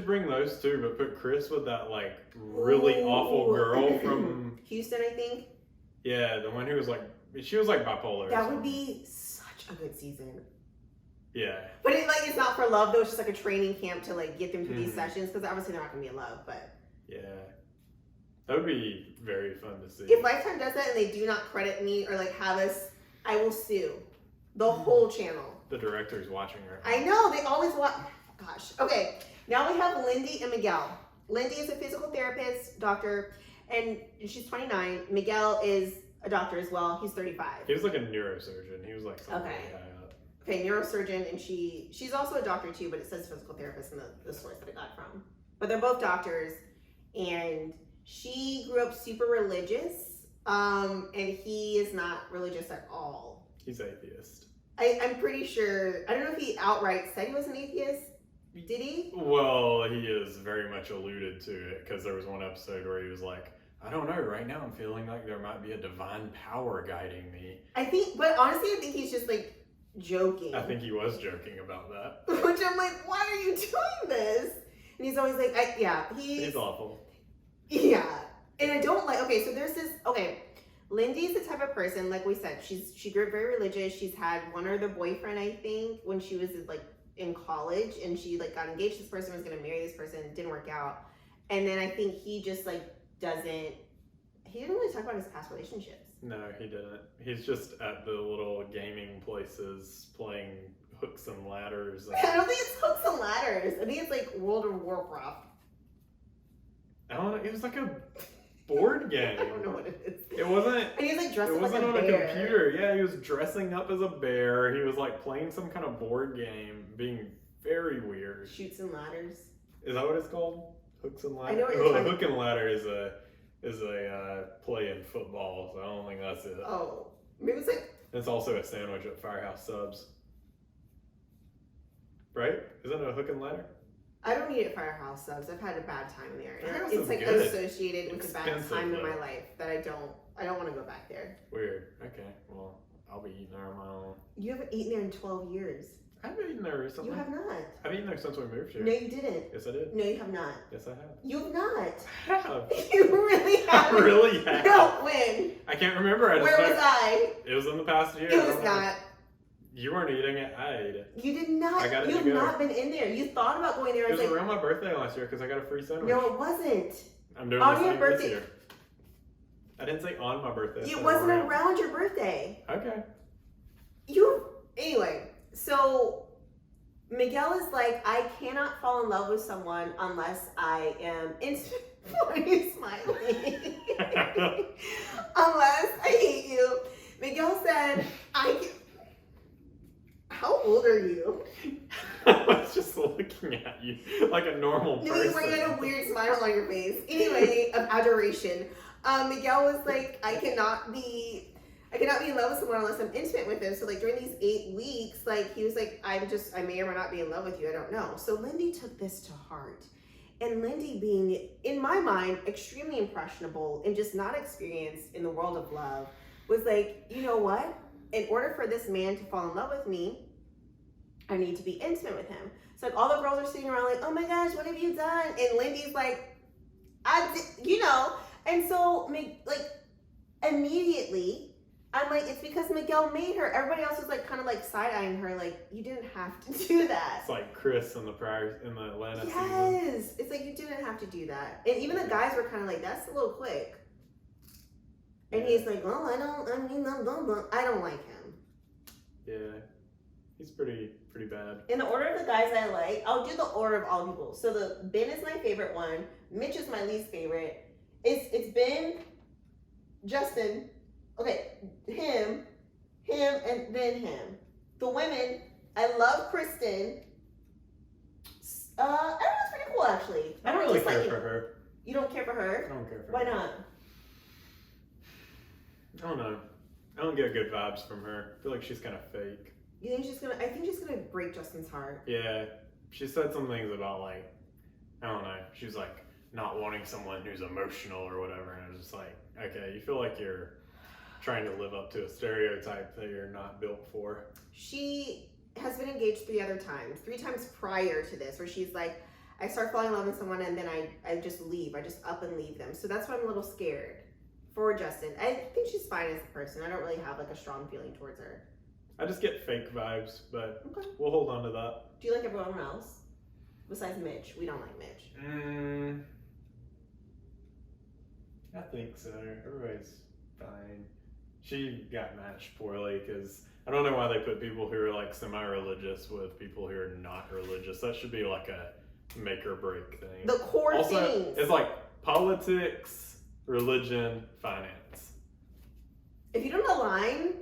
bring those too, but put Chris with that like really awful girl from Houston, I think. Yeah, the one who was like, she was like bipolar. That would be such a good season. Yeah. But it's not for love though, it's just like a training camp to like get them through these sessions because obviously they're not gonna be in love, but. Yeah. That would be very fun to see. If Lifetime does that and they do not credit me or like have us, I will sue the whole channel. The director's watching her. I know, they always watch. Gosh. Okay, now we have Lindy and Miguel. Lindy is a physical therapist, doctor, and she's 29. Miguel is a doctor as well. He's 35. He was like a neurosurgeon. He was like something really high up. Okay, neurosurgeon, and she's also a doctor too, but it says physical therapist in the source that I got from. But they're both doctors, and she grew up super religious, and he is not religious at all. He's atheist. I'm pretty sure, I don't know if he outright said he was an atheist. Did he? Well, he is very much alluded to it because there was one episode where he was like, I don't know, right now I'm feeling like there might be a divine power guiding me. But honestly, I think he's just like joking. I think he was joking about that. Which I'm like, why are you doing this? And he's always like, he's awful. Yeah. And I don't like, okay, so there's this, Lindy's the type of person, like we said, she grew up very religious. She's had one other boyfriend, I think, when she was like in college, and she like got engaged to this person, was gonna marry this person, didn't work out. And then I think he just like he didn't really talk about his past relationships. No, he didn't. He's just at the little gaming places playing hooks and ladders. I don't think it's hooks and ladders. I think it's like World of Warcraft. I don't know. It was like a board game. I don't know what it is. It wasn't. And he was like dressed up like a bear. It wasn't on a computer. Yeah, he was dressing up as a bear. He was like playing some kind of board game, being very weird. Shoots and ladders. Is that what it's called? Hooks and ladders. I know what you're talking. The hook and ladder is a play in football. So I don't think that's it. Oh, maybe it's like. It's also a sandwich at Firehouse Subs. Right? Isn't it a hook and ladder? I don't eat at Firehouse Subs. I've had a bad time there. Firehouse It's is like good. associated with a bad Expensive, time in though. my life that I don't want to go back there. Weird. Okay. Well, I'll be eating there on my own. You haven't eaten there in 12 years. I haven't eaten there recently. You have not. I've eaten there since we moved here. No, you didn't. Yes, I did. No, you have not. Yes, I have. You have not. I have. You really I haven't. really have. No, when? I can't remember. I just Where know- was I? It was in the past year. It was not. You weren't eating it. I ate it. You did not. I got it You have to go. not been in there. You thought about going there. I It was was like, around my birthday last year because I got a free sandwich. no, it wasn't. I'm doing On the your same birthday. this year. I didn't say on my birthday. I It said wasn't around your birthday. Okay. Anyway, so Miguel is like, I cannot fall in love with someone unless I am Why are you smiling? Unless I hate you. Miguel said, how old are you? I was just looking at you like a normal person. No, you had a weird smile on your face. Anyway, of adoration. Miguel was like, I cannot be in love with someone unless I'm intimate with them. So like during these 8 weeks, like he was like, I may or may not be in love with you. I don't know. So Lindy took this to heart. And Lindy being, in my mind, extremely impressionable and just not experienced in the world of love, was like, you know what? In order for this man to fall in love with me, I need to be intimate with him. So like all the girls are sitting around like, oh my gosh, what have you done? And Lindy's like, And so like immediately, I'm like, it's because Miguel made her. Everybody else was like kind of like side-eyeing her, like, you didn't have to do that. It's like Chris in the Atlanta season. Yes. It's like you didn't have to do that. And even the guys were kind of like, that's a little quick. And he's like, well, I don't like him. Yeah. He's pretty bad. In the order of the guys I like, I'll do the order of all people. So Ben is my favorite one. Mitch is my least favorite. It's Ben, Justin, okay, him, and then him. The women, I love Kristen. I don't know, it's pretty cool actually. I don't really care for her. You don't care for her? I don't care for Why her. not? I don't know. I don't get good vibes from her. I feel like she's kind of fake. You think she's gonna? I think she's gonna break Justin's heart. Yeah, she said some things about like, I don't know. She was like not wanting someone who's emotional or whatever, and I was just like, okay, you feel like you're trying to live up to a stereotype that you're not built for. She has been engaged 3 other times, 3 times prior to this, where she's like, I start falling in love with someone and then I just leave. I just up and leave them. So that's why I'm a little scared for Justin. I think she's fine as a person. I don't really have like a strong feeling towards her. I just get fake vibes, but Okay. we'll hold on to that. Do you like everyone else? Besides Mitch. We don't like Mitch. I think so. Everybody's fine. She got matched poorly because I don't know why they put people who are like semi-religious with people who are not religious. That should be like a make or break thing. The core Also, things. it's like politics, religion, finance. If you don't align,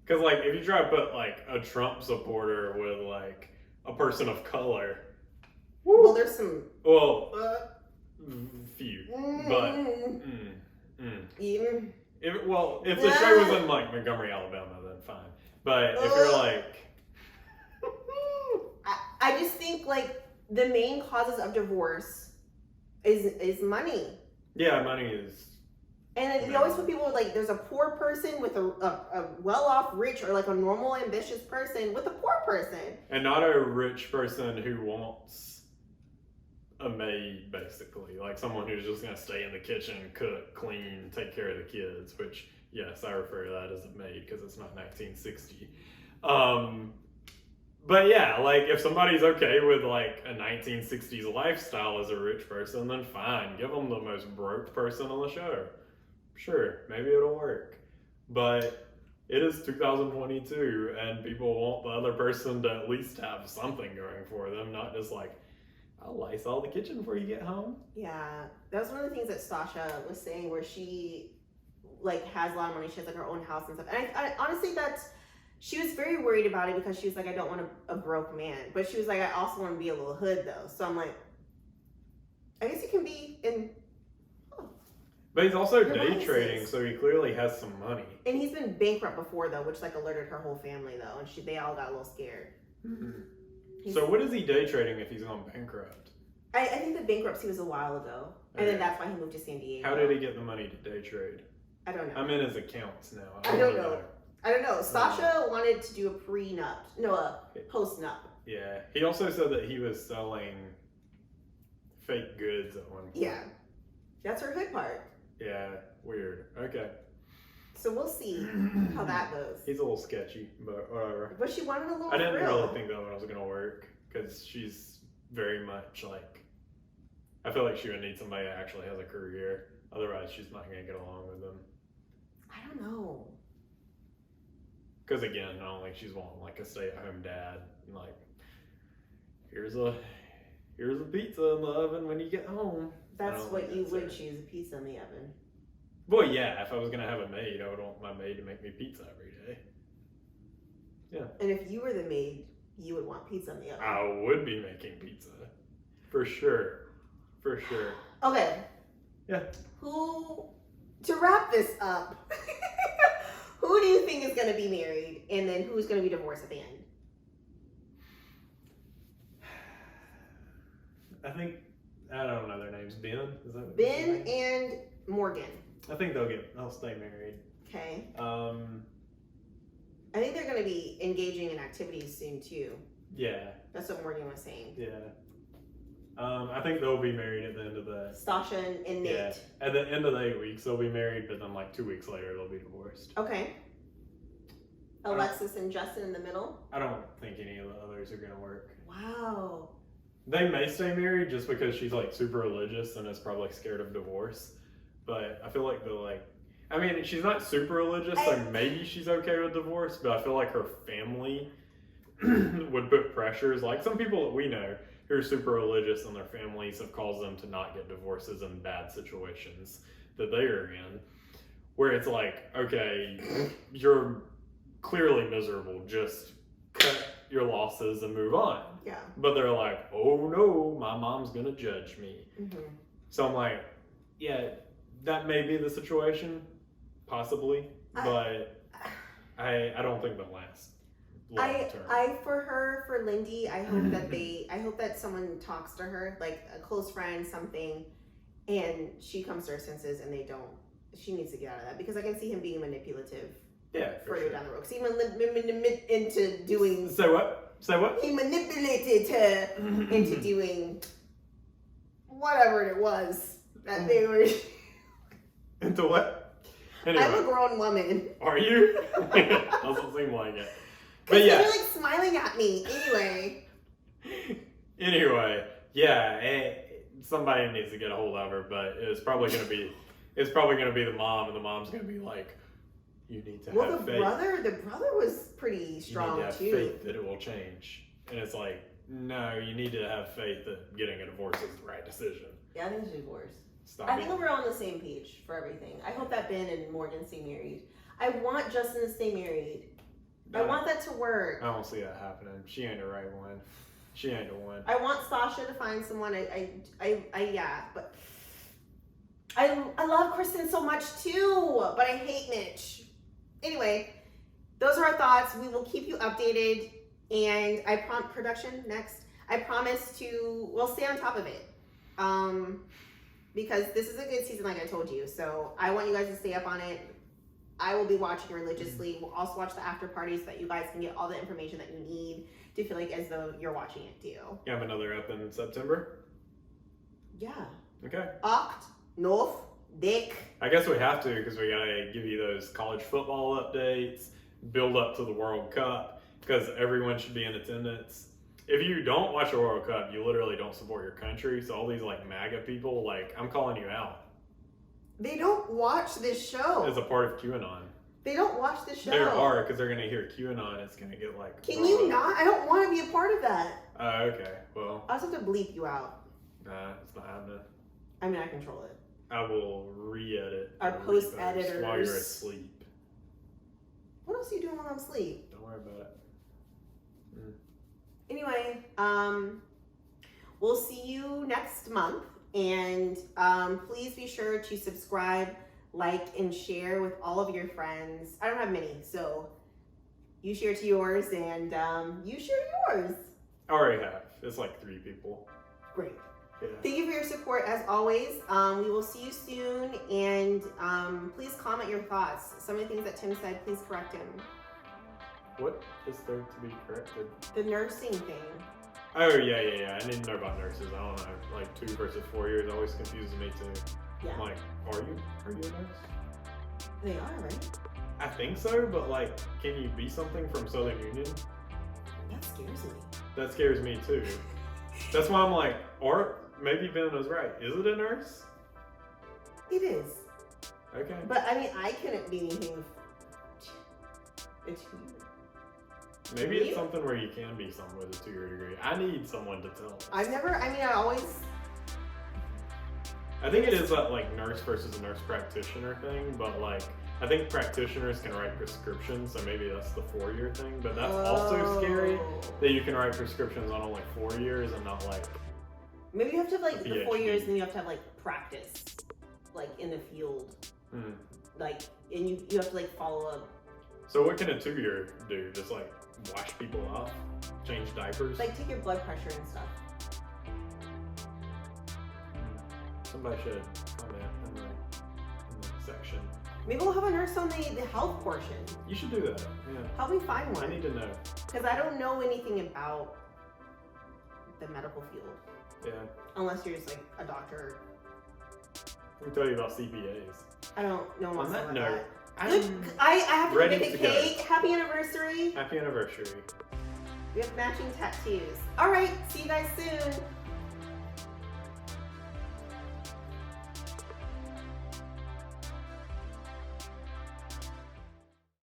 Because like if you try to put like a Trump supporter with like a person of color, well, there's some. well, few, but Even. if the show was in like Montgomery, Alabama, then fine. But if you're like, I just think like the main causes of divorce is money. yeah, money is. And they always put people like there's a poor person with a well-off rich or like a normal ambitious person with a poor person. And not a rich person who wants a maid, basically. Like someone who's just going to stay in the kitchen, cook, clean, take care of the kids, which, yes, I refer to that as a maid because it's not 1960. But yeah, like if somebody's okay with like a 1960s lifestyle as a rich person, then fine. Give them the most broke person on the show. Sure, maybe it'll work. But it is 2022 and people want the other person to at least have something going for them, not just like, I'll Lysol the kitchen before you get home. Yeah, that was one of the things that Stasha was saying, where she like has a lot of money. She has like her own house and stuff. And I honestly, she was very worried about it because she was like, I don't want a broke man. But she was like, I also want to be a little hood though. So I'm like, I guess you can be in. But he's also Your day biases. trading, so he clearly has some money. And he's been bankrupt before though, which like alerted her whole family though, and they all got a little scared. So what is he day trading if he's gone bankrupt? I think the bankruptcy was a while ago, and then that's why he moved to San Diego. How did he get the money to day trade? I don't know. I'm in his accounts now. I don't know. I don't know. Stasha wanted to do a post-nup. Yeah. He also said that he was selling fake goods at one point. Yeah. That's her hood part. Yeah. Weird. Okay. So we'll see how that goes. He's a little sketchy, but whatever. But she wanted a little I didn't thrill. really think that one was going to work because she's very much like, I feel like she would need somebody that actually has a career. Otherwise, she's not going to get along with them. I don't know. Because again, I don't think she's wanting like a stay-at-home dad. Like, here's a pizza in the oven when you get home. That's what you would choose, a pizza in the oven. Well, yeah, if I was going to have a maid, I would want my maid to make me pizza every day. Yeah. And if you were the maid, you would want pizza in the oven. I would be making pizza. For sure. For sure. Okay. Yeah. To wrap this up, who do you think is going to be married, and then who's going to be divorced at the end? I think, I don't know their names. Ben? Is that Ben and Morgan. I think they'll stay married. Okay. I think they're going to be engaging in activities soon too. Yeah. That's what Morgan was saying. Yeah. I think they'll be married at the end of the... Stasha and Nate. Yeah. At the end of the 8 weeks, they'll be married, but then like 2 weeks later, they'll be divorced. Okay. Alexis and Justin in the middle. I don't think any of the others are going to work. Wow. They may stay married just because she's like super religious and is probably scared of divorce. But I feel like I mean, she's not super religious, so maybe she's okay with divorce, but I feel like her family would put pressures. Like some people that we know who are super religious and their families have caused them to not get divorces in bad situations that they are in. Where it's like, okay, you're clearly miserable, just cut your losses and move on. Yeah. But they're like, oh no, my mom's gonna judge me. Mm-hmm. So I'm like, yeah, that may be the situation, possibly, but I don't think they'll last long term. For Lindy, I hope that someone talks to her, like a close friend, something, and she comes to her senses, and she needs to get out of that, because I can see him being manipulative. Yeah, further down the road. Because he into doing. Say what? Say what? He manipulated her into doing whatever it was that they were. Into what? Anyway. I'm a grown woman. Are you? Doesn't seem like it. But yeah, you're like smiling at me. Anyway, yeah. Somebody needs to get a hold of her, but it's probably gonna be the mom, and the mom's gonna be like, you need to have faith. The brother was pretty strong, you need to have too. Faith that it will change. And it's like, no, you need to have faith that getting a divorce is the right decision. Yeah, I think it's a divorce. I think we're on the same page for everything. I hope that Ben and Morgan stay married. I want Justin to stay married. I want that to work. I don't see that happening. She ain't the right one. She ain't the one. I want Sasha to find someone. But I love Kristen so much too, but I hate Mitch. Anyway, those are our thoughts. We will keep you updated, and production next. I promise we'll stay on top of it, because this is a good season, like I told you. So I want you guys to stay up on it. I will be watching religiously. We'll also watch the after parties so that you guys can get all the information that you need to feel like as though you're watching it too. You have another up in September? Yeah. Okay. North. Dick. I guess we have to, because we gotta give you those college football updates, build up to the World Cup, because everyone should be in attendance. If you don't watch the World Cup, you literally don't support your country. So all these like MAGA people, like, I'm calling you out. They don't watch this show. As a part of QAnon. They don't watch the show. There are, because they're gonna hear QAnon. It's gonna get like. Can you not? I don't want to be a part of that. Okay. Well. I'll just have to bleep you out. Nah, it's not happening. I mean, I control it. I will re-edit our post editors while you're asleep. What else are you doing while I'm asleep? Don't worry about it. Anyway, we'll see you next month, and please be sure to subscribe, like, and share with all of your friends. I don't have many, so you share to yours, and you share yours. I already have. It's like 3 people. Great. Yeah. Thank you for your support as always. We will see you soon, and please comment your thoughts. Some of the things that Tim said, please correct him. What is there to be corrected? The nursing thing. Oh, yeah. I need to know about nurses. I don't know. Like 2 versus 4 years always confuses me too. Yeah. I'm like, are you a nurse? They are, right? I think so, but like, can you be something from Southern Union? That scares me. That scares me too. That's why I'm like, or maybe Ben was right. Is it a nurse? It is. Okay. But I mean, I couldn't be anything. It's weird. Maybe it's something where you can be someone with a 2-year degree. I need someone to tell us. I think it is that like nurse versus a nurse practitioner thing, but like I think practitioners can write prescriptions, so maybe that's the 4-year thing. But that's also scary that you can write prescriptions on only 4 years and not like. Maybe you have to have like PhD. the 4 years, and then you have to have like practice, like in the field, like, and you have to like follow up. So what can a 2-year do? Just like wash people off, change diapers, like take your blood pressure and stuff. Somebody should comment in the section. Maybe we'll have a nurse on the health portion. You should do that. Yeah. Help me find one. I need to know. Because I don't know anything about the medical field. Yeah. Unless you're just like a doctor. Let me tell you about CPAs. I don't know much about that. I have to make a cake. Happy anniversary. Happy anniversary. We have matching tattoos. All right. See you guys soon.